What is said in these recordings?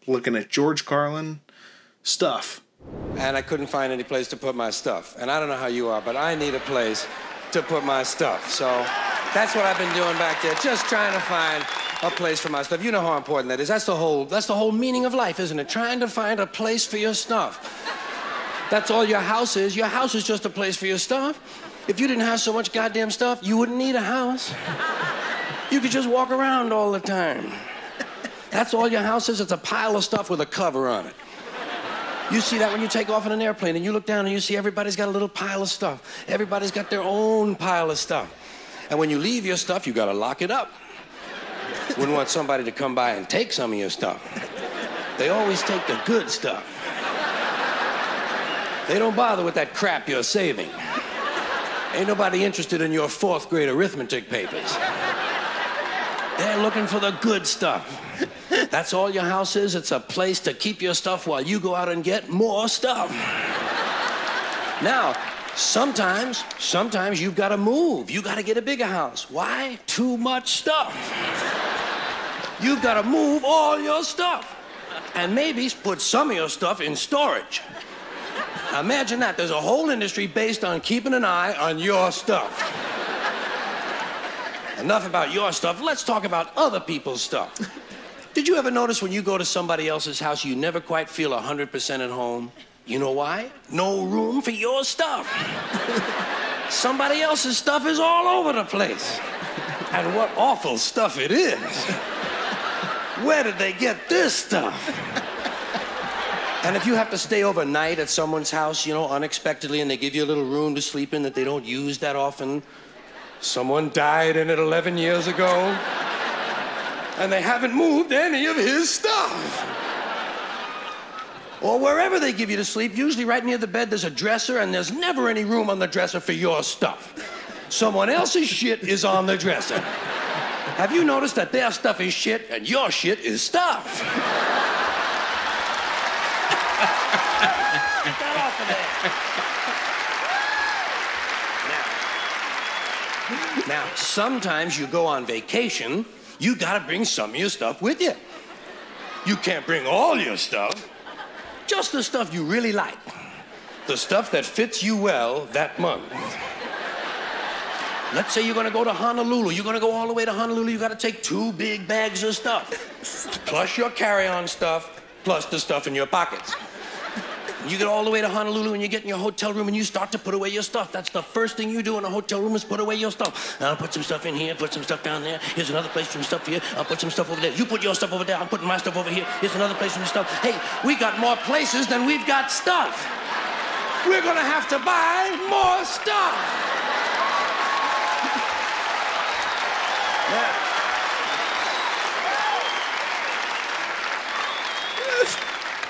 looking at George Carlin stuff. And I couldn't find any place to put my stuff. And I don't know how you are, but I need a place to put my stuff. So that's what I've been doing back there, just trying to find a place for my stuff. You know how important that is. That's the whole meaning of life, isn't it? Trying to find a place for your stuff. That's all your house is. Your house is just a place for your stuff. If you didn't have so much goddamn stuff, you wouldn't need a house. You could just walk around all the time. That's all your house is. It's a pile of stuff with a cover on it. You see that when you take off in an airplane and you look down and you see everybody's got a little pile of stuff. Everybody's got their own pile of stuff. And when you leave your stuff, you gotta lock it up. Wouldn't want somebody to come by and take some of your stuff. They always take the good stuff. They don't bother with that crap you're saving. Ain't nobody interested in your 4th grade arithmetic papers. They're looking for the good stuff. That's all your house is. It's a place to keep your stuff while you go out and get more stuff. Now, sometimes you've got to move. You got to get a bigger house. Why? Too much stuff. You've got to move all your stuff. And maybe put some of your stuff in storage. Now imagine that. There's a whole industry based on keeping an eye on your stuff. Enough about your stuff. Let's talk about other people's stuff. Did you ever notice when you go to somebody else's house, you never quite feel 100% at home? You know why? No room for your stuff. Somebody else's stuff is all over the place. And what awful stuff it is. Where did they get this stuff? And if you have to stay overnight at someone's house, you know, unexpectedly, and they give you a little room to sleep in that they don't use that often, someone died in it 11 years ago, and they haven't moved any of his stuff. Or wherever they give you to sleep, usually right near the bed, there's a dresser, and there's never any room on the dresser for your stuff. Someone else's shit is on the dresser. Have you noticed that their stuff is shit, and your shit is stuff? Get that off of there. Now, sometimes you go on vacation, you gotta bring some of your stuff with you. You can't bring all your stuff, just the stuff you really like. The stuff that fits you well that month. Let's say you're gonna go to Honolulu. You're gonna go all the way to Honolulu. You gotta take 2 big bags of stuff, plus your carry-on stuff, plus the stuff in your pockets. You get all the way to Honolulu and you get in your hotel room and you start to put away your stuff. That's the first thing you do in a hotel room is put away your stuff. I'll put some stuff in here, put some stuff down there. Here's another place for some stuff here. I'll put some stuff over there. You put your stuff over there. I'm putting my stuff over here. Here's another place for some stuff. Hey, we got more places than we've got stuff. We're gonna have to buy more stuff. Yeah.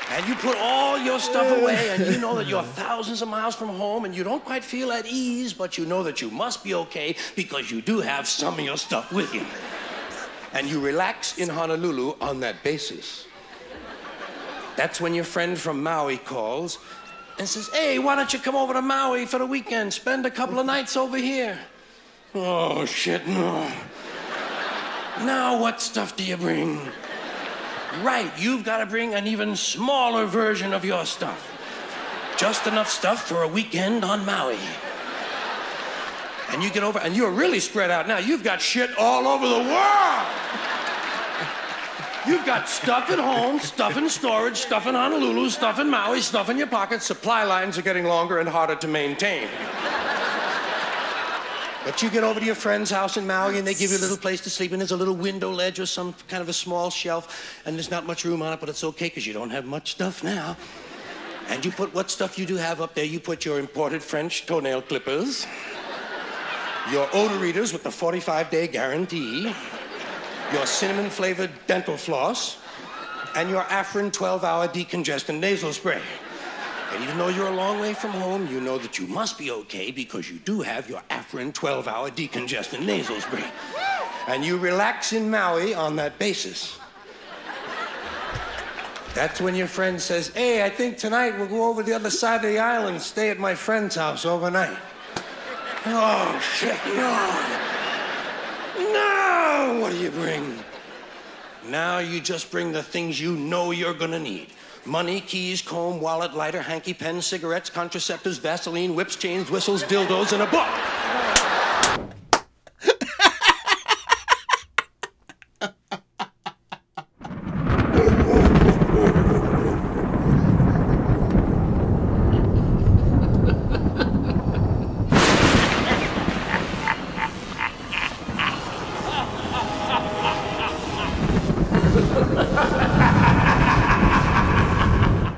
And you put all your stuff away, and you know that you're thousands of miles from home, and you don't quite feel at ease, but you know that you must be okay because you do have some of your stuff with you. And you relax in Honolulu on that basis. That's when your friend from Maui calls and says, hey, why don't you come over to Maui for the weekend? Spend a couple of nights over here. Oh, shit, no. Now what stuff do you bring? Right, you've got to bring an even smaller version of your stuff. Just enough stuff for a weekend on Maui. And you get over, and you're really spread out now. You've got shit all over the world. You've got stuff at home, stuff in storage, stuff in Honolulu, stuff in Maui, stuff in your pockets. Supply lines are getting longer and harder to maintain. But you get over to your friend's house in Maui and they give you a little place to sleep and there's a little window ledge or some kind of a small shelf and there's not much room on it, but it's okay because you don't have much stuff now. And you put what stuff you do have up there. You put your imported French toenail clippers, your odor readers with the 45-day guarantee, your cinnamon-flavored dental floss, and your Afrin 12-hour decongestant nasal spray. And even though you're a long way from home, you know that you must be okay because you do have your Afrin 12-hour decongestant nasal spray. And you relax in Maui on that basis. That's when your friend says, hey, I think tonight we'll go over the other side of the island and stay at my friend's house overnight. Oh, shit, no. No! What do you bring? Now you just bring the things you know you're gonna need. Money, keys, comb, wallet, lighter, hanky, pen, cigarettes, contraceptives, Vaseline, whips, chains, whistles, dildos, and a book.